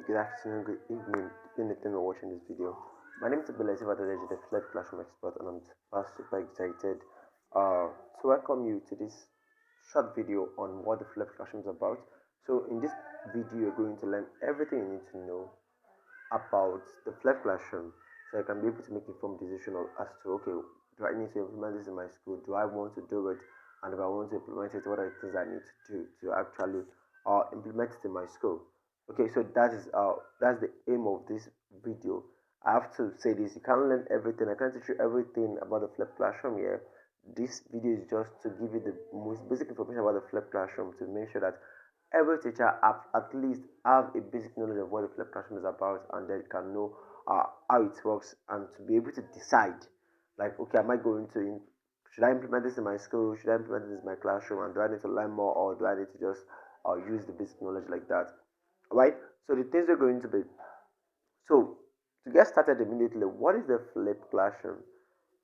good afternoon, good evening, depending on the time you're watching this video. My name is Abdullah the Flipped Classroom Expert, and I'm super excited to welcome you to this short video on what the Flipped Classroom is about. So, in this video, you're going to learn everything you need to know about the Flipped Classroom, so you can be able to make informed decision as to okay, do I need to implement this in my school? Do I want to do it? And if I want to implement it, what are the things I need to do to actually implement it in my school? Okay, so that's the aim of this video. I have to say this: you can't learn everything. I can't teach you everything about the flipped classroom here. This video is just to give you the most basic information about the flipped classroom to make sure that every teacher at least have a basic knowledge of what the flipped classroom is about, and then can know how it works and to be able to decide, like, okay, am I going to should I implement this in my school? Should I implement this in my classroom? And do I need to learn more, or do I need to just use the basic knowledge like that? Right? So the things are going to be, so to get started immediately, what is the flipped classroom?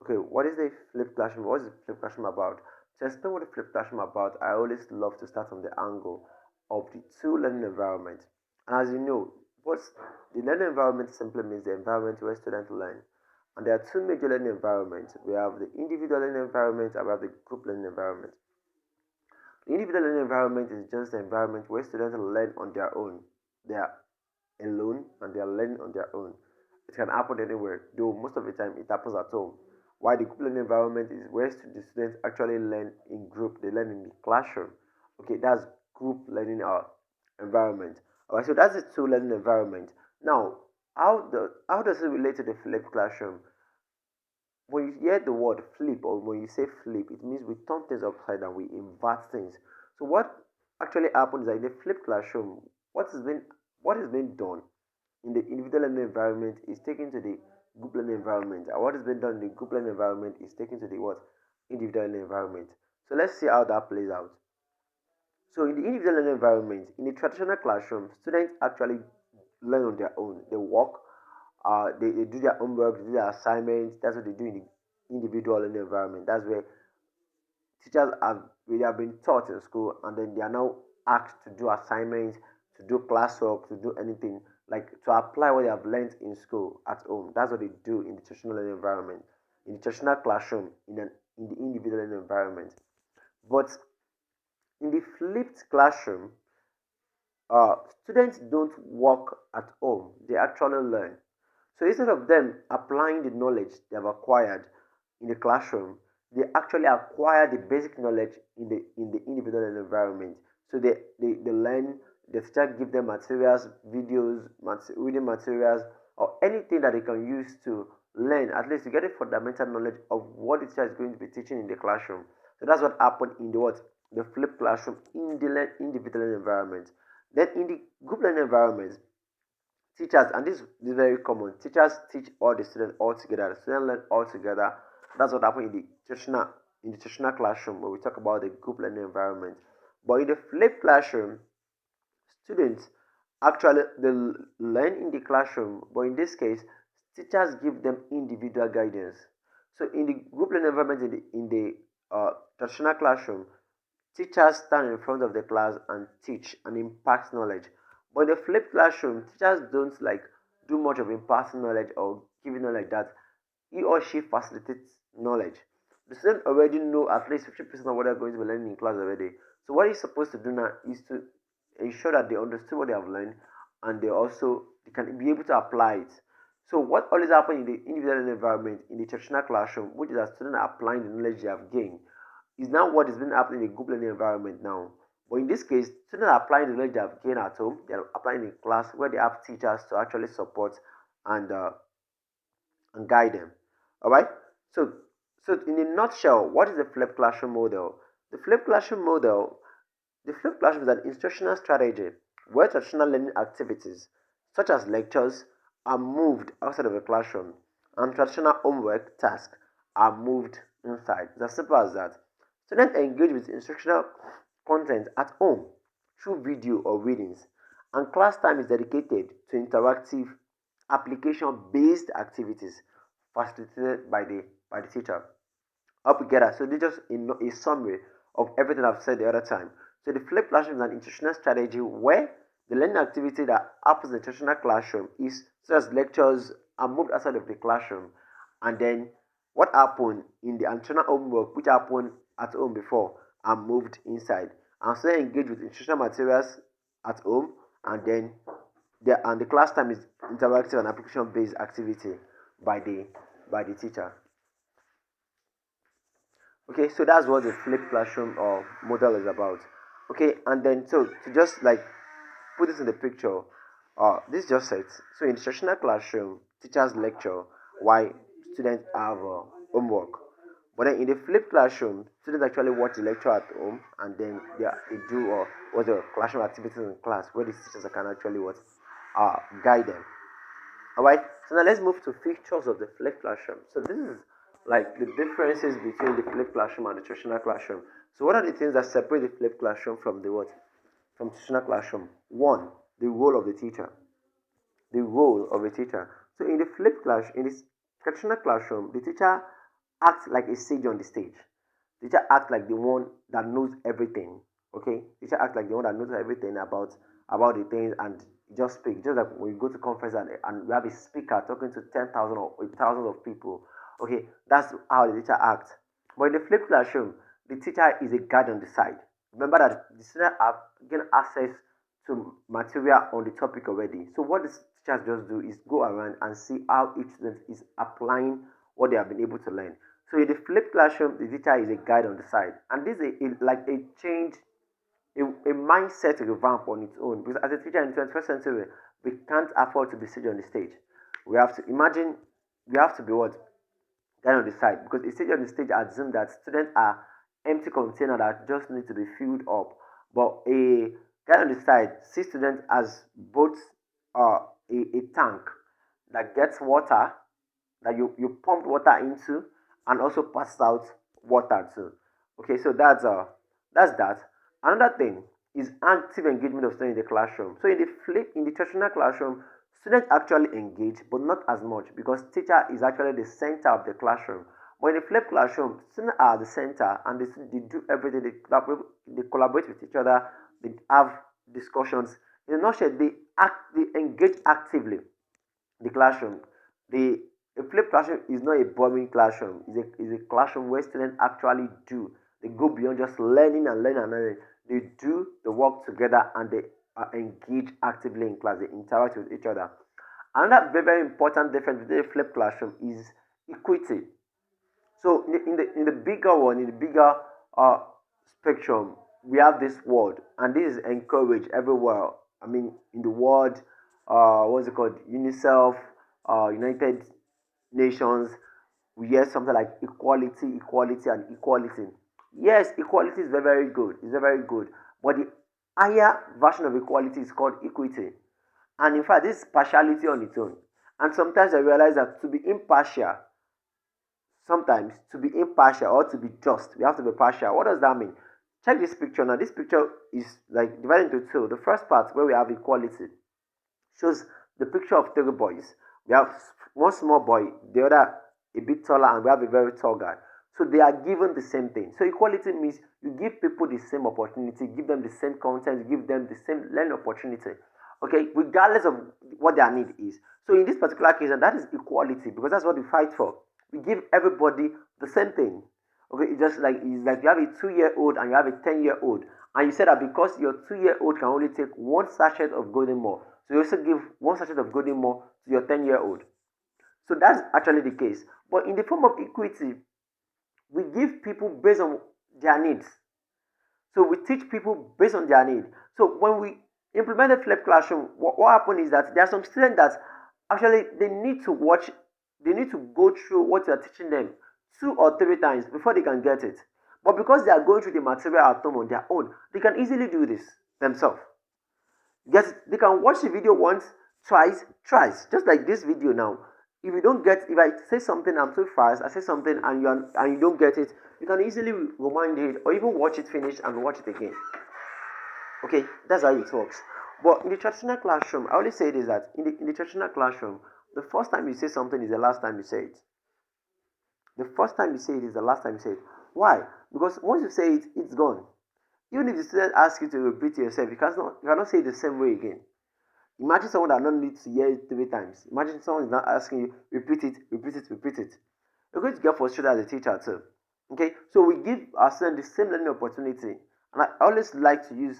Okay, what is the flipped classroom? What is the flipped classroom about? To explain what the flipped classroom about, I always love to start from the angle of the two learning environments. And as you know, what's the learning environment simply means the environment where students learn. And there are two major learning environments. We have the individual learning environment and we have the group learning environment. The individual learning environment is just the environment where students learn on their own. They are alone and they are learning on their own. It can happen anywhere, though most of the time it happens at home. While the group learning environment is where the students actually learn in group, they learn in the classroom. Okay, that's group learning environment. Alright, so that's the two learning environment. Now, how does it relate to the flipped classroom? When you hear the word flip, or when you say flip, it means we turn things upside down, we invert things. So what actually happens is that in the flipped classroom, what is being done in the individual learning environment is taken to the group learning environment, and what is being done in the group learning environment is taken to the what individual learning environment. So let's see how that plays out. So in the individual learning environment, in the traditional classroom, students actually learn on their own. They work, they do their homework, they do their assignments. That's what they do in the individual learning environment. That's where teachers have been taught in school, and then they are now asked to do assignments, to do classwork, to do anything, like to apply what they have learned in school at home. That's what they do in the traditional learning environment, in the traditional classroom, in the individual learning environment. But in the flipped classroom, students don't work at home, they actually learn. So instead of them applying the knowledge they have acquired in the classroom, they actually acquire the basic knowledge in the individual environment. So they learn, the teacher give them materials, videos, reading materials, or anything that they can use to learn, at least to get a fundamental knowledge of what the teacher is going to be teaching in the classroom. So that's what happened in the flipped classroom in the individual environment. Then in the group learning environment, teachers, and this is very common, teachers teach all the students all together. The students learn all together. That's what happened in the traditional classroom where we talk about the group learning environment. But in the flipped classroom, students actually they learn in the classroom, but in this case, teachers give them individual guidance. So in the group learning environment, in the traditional classroom, teachers stand in front of the class and teach and impart knowledge. But in the flipped classroom, teachers don't like do much of imparting knowledge or giving knowledge, that he or she facilitates knowledge. The student already know at least 50% of what they're going to be learning in class already. So what he's supposed to do now is to ensure that they understood what they have learned, and they can be able to apply it. So what always happens in the individual environment, in the traditional classroom, which is that students are applying the knowledge they have gained, is now what is being happening in the group learning environment now. But in this case, students are applying the knowledge they have gained at home. They are applying in class where they have teachers to actually support and and guide them. All right. So in a nutshell, what is the flipped classroom model? The flipped classroom model, the flipped classroom is an instructional strategy where traditional learning activities such as lectures are moved outside of the classroom, and traditional homework tasks are moved inside. It's as simple as that. Students engage with instructional content at home through video or readings, and class time is dedicated to interactive application-based activities facilitated by the teacher. Up together. So this is just a summary of everything I've said the other time. So the flipped classroom is an institutional strategy where the learning activity that happens in the traditional classroom is such as lectures are moved outside of the classroom, and then what happened in the traditional homework, which happened at home before, are moved inside. And so engage with instructional materials at home, and then the class time is interactive and application based activity by the teacher. Okay, so that's what the flipped classroom or model is about. Okay, and then so to just like put this in the picture, this just says so in the traditional classroom, teachers lecture while students have homework. But then in the flipped classroom, students actually watch the lecture at home, and then they do what the classroom activities in class where the teachers can actually guide them. Alright, so now let's move to features of the flipped classroom. So this is like the differences between the flipped classroom and the traditional classroom. So what are the things that separate the flipped classroom from the what? From traditional classroom? One, the role of the teacher. The role of a teacher. So in the flipped class, in this traditional classroom, the teacher acts like a sage on the stage. The teacher acts like the one that knows everything. Okay, the teacher acts like the one that knows everything about the things and just speak. Just like when you go to conference and we have a speaker talking to 10,000 or thousands of people. Okay, that's how the teacher acts. But in the flipped classroom, the teacher is a guide on the side. Remember that the students have gained access to material on the topic already. So what the teachers just do is go around and see how each student is applying what they have been able to learn. So in the flipped classroom, the teacher is a guide on the side, and this is like a change, a mindset revamp on its own. Because as a teacher in the 21st century, we can't afford to be sitting on the stage. We have to imagine, we have to be what? Guide on the side, because a stage on the stage assumes that students are empty container that just need to be filled up. But a guy on the side sees students as both a tank that gets water, that you pump water into, and also pass out water too. Okay, so that's that. Another thing is active engagement of students in the classroom. So in the traditional classroom, students actually engage, but not as much because teacher is actually the center of the classroom. But in the flipped classroom, students are the center, and they do everything. They collaborate with each other. They have discussions. In a nutshell, they engage actively in the classroom. A flipped classroom is not a boring classroom. It's a classroom where students actually do. They go beyond just learning and learning and learning. They do the work together, and they engage actively in class. They interact with each other. Another very, very important difference between a flipped classroom is equity. So in the bigger one, in the bigger uh, spectrum, we have this word, and this is encouraged everywhere. I mean, in the world, what's it called? UNICEF, United Nations, we hear something like equality, equality, and equality. Yes, equality is very, very good. It's very, very good. But the higher version of equality is called equity. And in fact, this is partiality on its own. And sometimes I realize that to be impartial, sometimes to be impartial or to be just, we have to be partial. What does that mean? Check this picture now. This picture is like divided into two. The first part where we have equality shows the picture of three boys. We have one small boy, the other a bit taller, and we have a very tall guy. So they are given the same thing. So equality means you give people the same opportunity, give them the same content, give them the same learning opportunity. Okay, regardless of what their need is. So in this particular case, and that is equality, because that's what we fight for. We give everybody the same thing. Okay, it's like you have a 2-year-old and you have a 10-year-old, and you said that because your 2-year-old can only take one sachet of golden more, so you also give one sachet of golden more to your 10-year-old. So that's actually the case. But in the form of equity, we give people based on their needs. So we teach people based on their need. So when we implement a flipped classroom, what happens is that there are some students that actually they need to watch, they need to go through what you are teaching them 2 or 3 times before they can get it. But because they are going through the material at home on their own, they can easily do this themselves. Yes, they can watch the video once, twice, thrice, just like this video now. If you don't get, if I say something, I'm too fast, I say something and you don't get it, you can easily rewind it or even watch it finish and watch it again. Okay, that's how it works. But in the traditional classroom, I always say this, that in the traditional classroom, the first time you say something is the last time you say it. The first time you say it is the last time you say it. Why? Because once you say it, it's gone. Even if the student asks you to repeat yourself, you cannot say it the same way again. Imagine someone that don't need to hear it 3 times. Imagine someone is not asking you, repeat it, repeat it, repeat it. You're going to get frustrated as a teacher too. Okay, so we give our students the same learning opportunity. And I always like to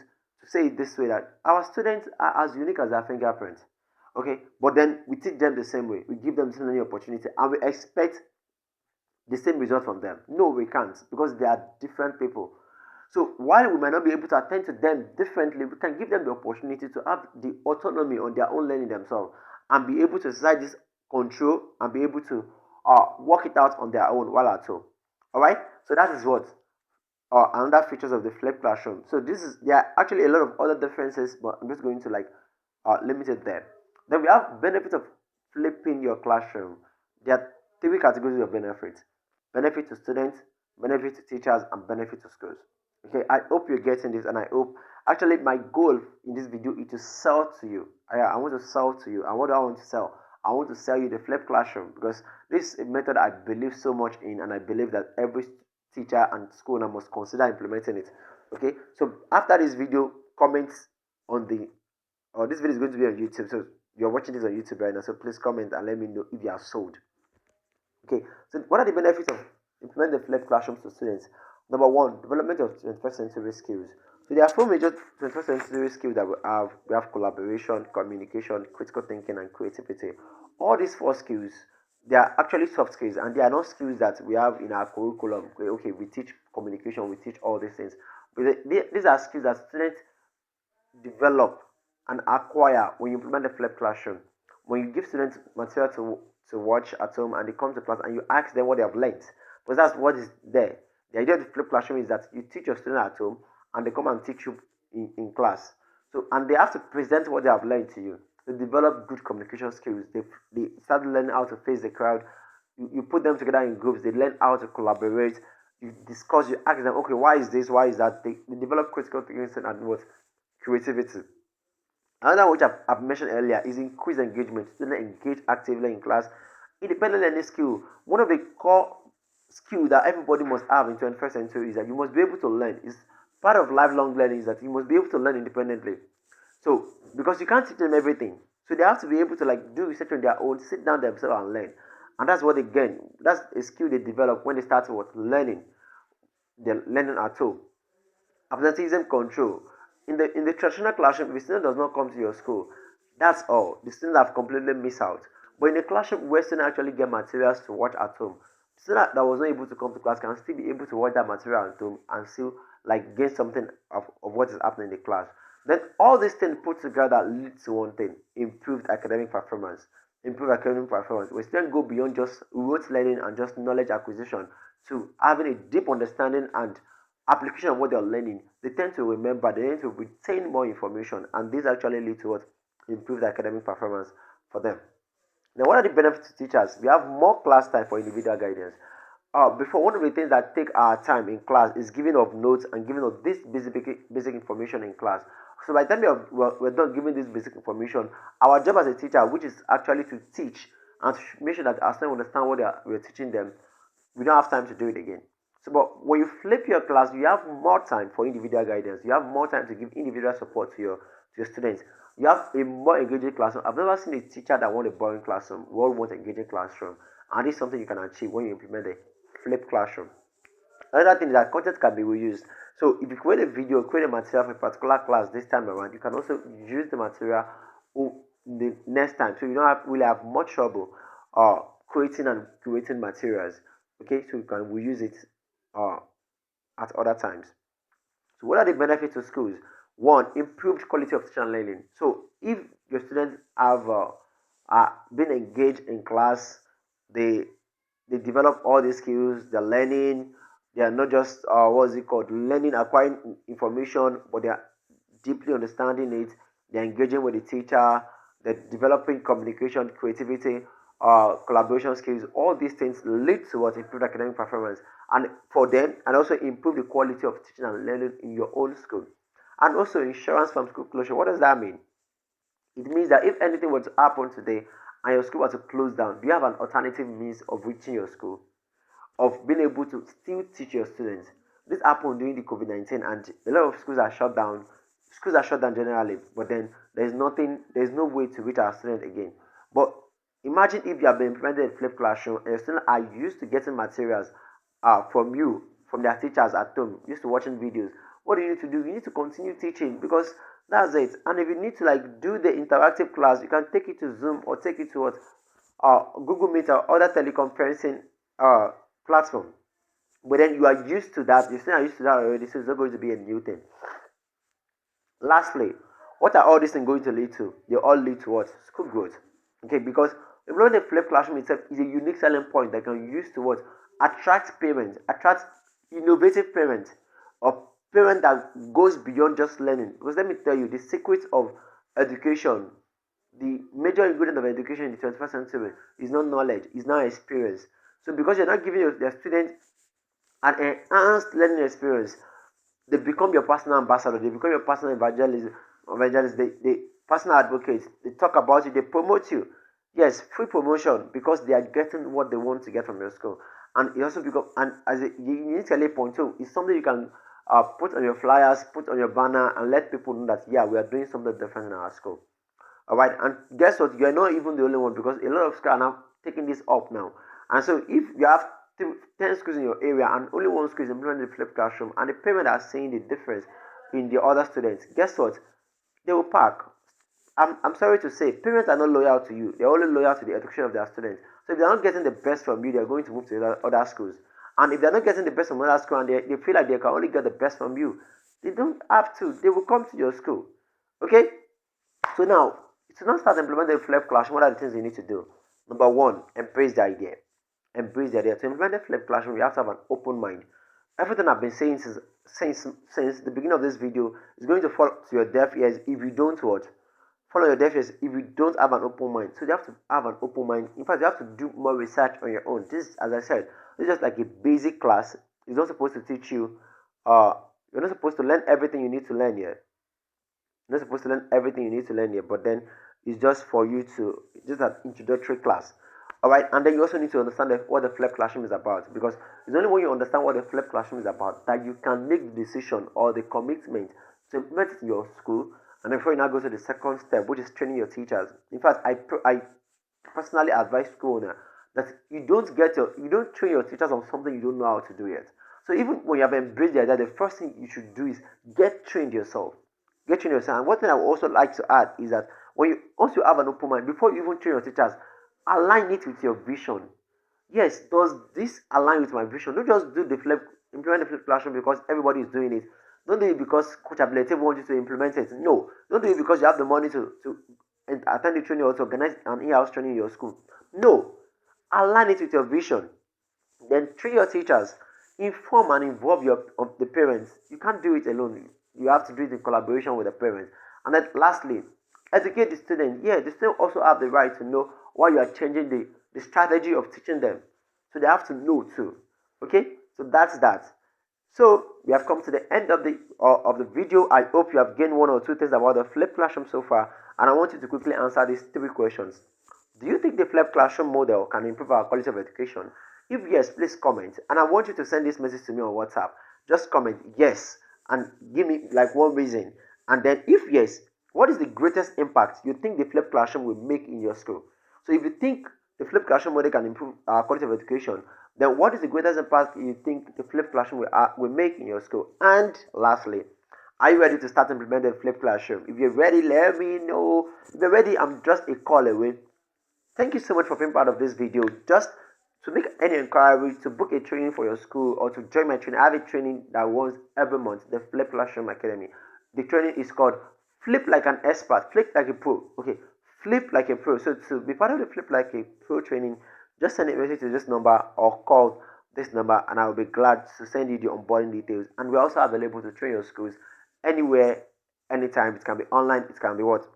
say it this way, that our students are as unique as their fingerprint. Okay, but then we teach them the same way. We give them the same learning opportunity and we expect the same result from them. No, we can't, because they are different people. So while we might not be able to attend to them differently, we can give them the opportunity to have the autonomy on their own learning themselves and be able to exercise this control and be able to work it out on their own while at home. All right. So that is what another features of the flipped classroom. So there are actually a lot of other differences, but I'm just going to limit it there. Then we have benefits of flipping your classroom. There are 3 categories of benefits: benefit to students, benefit to teachers, and benefit to schools. Okay, I hope you're getting this, and I hope actually my goal in this video is to sell to you. I want to sell to you. And what do I want to sell? I want to sell you the flipped classroom, because this is a method I believe so much in, and I believe that every teacher and school owner must consider implementing it. Okay, so after this video, comment on the this video is going to be on YouTube, so you're watching this on YouTube right now, so please comment and let me know if you are sold. Okay, so what are the benefits of implementing the flipped classrooms to students? Number one, development of 21st century skills. So there are 4 major 21st century skills that we have. We have collaboration, communication, critical thinking, and creativity. All these 4 skills, they are actually soft skills, and they are not skills that we have in our curriculum. Okay, we teach communication, we teach all these things. But these are skills that students develop and acquire when you implement the flipped classroom. When you give students material to watch at home and they come to class and you ask them what they have learned, because that's what is there. The idea of the flipped classroom is that you teach your student at home and they come and teach you in class. So, and they have to present what they have learned to you. They develop good communication skills. They start learning how to face the crowd. You put them together in groups. They learn how to collaborate. You discuss. You ask them, okay, why is this? Why is that? They develop critical thinking and what? Creativity. Another one which I've mentioned earlier is increased engagement. Students engage actively in class. Independent learning skill. One of the core skills that everybody must have in 21st century is that you must be able to learn. It's part of lifelong learning is that you must be able to learn independently. So because you can't teach them everything, so they have to be able to do research on their own, sit down themselves and learn. And that's what they gain. That's a skill they develop when they start learning. They're learning at home. Absenteeism control. In the traditional classroom, if a student does not come to your school, that's all. The students have completely missed out. But in a classroom where students actually get materials to watch at home, the student that was not able to come to class can still be able to watch that material at home and still gain something of what is happening in the class. Then all these things put together lead to one thing: improved academic performance. Improved academic performance. We still go beyond just rote learning and just knowledge acquisition to having a deep understanding and application of what they're learning. They tend to remember, they tend to retain more information, and this actually leads to what? Improved academic performance for them. Now, what are the benefits to teachers? We have more class time for individual guidance. Before, one of the things that take our time in class is giving of notes and giving of this basic information in class. So by the time we're done giving this basic information, our job as a teacher, which is actually to teach and to make sure that our students understand what we're teaching them, we don't have time to do it again. So, but when you flip your class, you have more time for individual guidance. You have more time to give individual support to your students. You have a more engaging classroom. I've never seen a teacher that want a boring classroom. We all want an engaging classroom, and this is something you can achieve when you implement the flipped classroom. Another thing is that content can be reused. So if you create a video, create a material for a particular class this time around, you can also use the material the next time. So you don't really have much trouble creating and creating materials. Okay, so you can reuse it uh, at other times. So what are the benefits to schools? One, improved quality of teaching and learning. So if your students have been engaged in class, they they develop all these skills, they're learning, they are not just what's it called, learning, acquiring information, but they are deeply understanding it, they're engaging with the teacher, they're developing communication, creativity, collaboration skills. All these things lead to what? Improved academic performance and for them, and also improve the quality of teaching and learning in your own school. And also insurance from school closure. What does that mean? It means that if anything were to happen today and your school were to close down, do you have an alternative means of reaching your school, of being able to still teach your students? This happened during the COVID-19, and a lot of schools are shut down. Schools are shut down generally, but then there's no way to reach our students again. But imagine if you have been implemented a flipped classroom and your students are used to getting materials from their teachers at home, used to watching videos. What do you need to do? You need to continue teaching, because that's it. And if you need to like do the interactive class, you can take it to Zoom or take it to what Google Meet or other teleconferencing platform. But then you are used to that. You still are used to that already, so it's not going to be a new thing. Lastly, what are all these things going to lead to? They all lead to what? School growth. Okay, because even the flipped classroom itself is a unique selling point that can use to what? Attract parents, attract innovative parents, or parent that goes beyond just learning. Because let me tell you, the secret of education, the major ingredient of education in the 21st century is not knowledge, is not experience. So because you're not giving your students an enhanced learning experience, they become your personal ambassador, they become your personal evangelist, they personal advocates, they talk about you, they promote you. Yes, free promotion, because they are getting what they want to get from your school. And it also become, and as a unique selling point too, it's something you can put on your flyers, put on your banner, and let people know that yeah, we are doing something different in our school. All right, and guess what? You are not even the only one, because a lot of schools are now taking this up now. And so if you have 10 schools in your area and only one school is implementing the flipped classroom, and the parents are seeing the difference in the other students, guess what? They will pack. I'm sorry to say, parents are not loyal to you. They're only loyal to the education of their students. So if they're not getting the best from you, they're going to move to other schools. And if they're not getting the best from other school and they feel like they can only get the best from you, they don't have to. They will come to your school. Okay? So now, to not start implementing the flipped classroom, what are the things you need to do? Number one, embrace the idea. Embrace the idea. To implement the flipped classroom, you have to have an open mind. Everything I've been saying since the beginning of this video is going to fall to your deaf ears if you don't what? Follow your deaf ears if you don't have an open mind. So you have to have an open mind. In fact, you have to do more research on your own. This, as I said, this is just like a basic class. It's not supposed to teach you. You're not supposed to learn everything you need to learn here. You're not supposed to learn everything you need to learn here, but then it's just for you to just an introductory class. All right, and then you also need to understand what the flipped classroom is about, because it's only when you understand what the flipped classroom is about that you can make the decision or the commitment to implement it in your school. And before you now go to the second step, which is training your teachers. In fact, I personally advise school owner that you don't train your teachers on something you don't know how to do yet. So even when you have embraced the idea, the first thing you should do is get trained yourself. Get trained yourself. And one thing I would also like to add is that once you have an open mind, before you even train your teachers, align it with your vision. Yes, does this align with my vision? Don't just implement the flipped classroom because everybody is doing it. Don't do it because Coach Ability wants you to implement it. No, don't do it because you have the money to attend the training or to organize an in-house training in your school. No, align it with your vision. Then train your teachers, inform and involve the parents. You can't do it alone. You have to do it in collaboration with the parents. And then lastly, educate the student. Yeah, the student also have the right to know why you are changing the strategy of teaching them. So they have to know too. Okay, so that's that. So we have come to the end of the video. I hope you have gained one or two things about the flipped classroom so far, and I want you to quickly answer these three questions. Do you think the flipped classroom model can improve our quality of education? If yes, please comment, and I want you to send this message to me on WhatsApp. Just comment yes and give me like one reason, and then if yes, what is the greatest impact you think the flipped classroom will make in your school? So if you think the flipped classroom model can improve our quality of education, then what is the greatest impact you think the flipped classroom will make in your school? And lastly, are you ready to start implementing the flipped classroom? If you're ready, let me know. If you're ready, I'm just a call away. Thank you so much for being part of this video. Just to make any inquiry, to book a training for your school, or to join my training, I have a training that runs every month, the Flip Classroom Academy. The training is called Flip Like an Expert, Flip Like a Pro. Okay, Flip Like a Pro. So to be part of the Flip Like a Pro training, just send a message to this number or call this number, and I will be glad to send you the onboarding details. And we're also available to train your schools anywhere, anytime. It can be online, it can be what?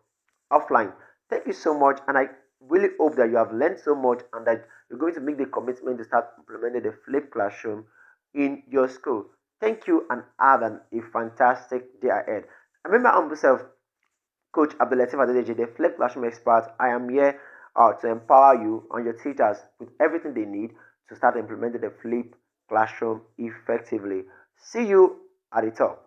Offline. Thank you so much, and I really hope that you have learned so much and that you're going to make the commitment to start implementing the flipped classroom in your school. Thank you, and have a fantastic day ahead. Remember, I'm myself, Coach Abdulatif Adedeji, the flipped classroom expert. I am here to empower you and your teachers with everything they need to start implementing the flipped classroom effectively. See you at the top.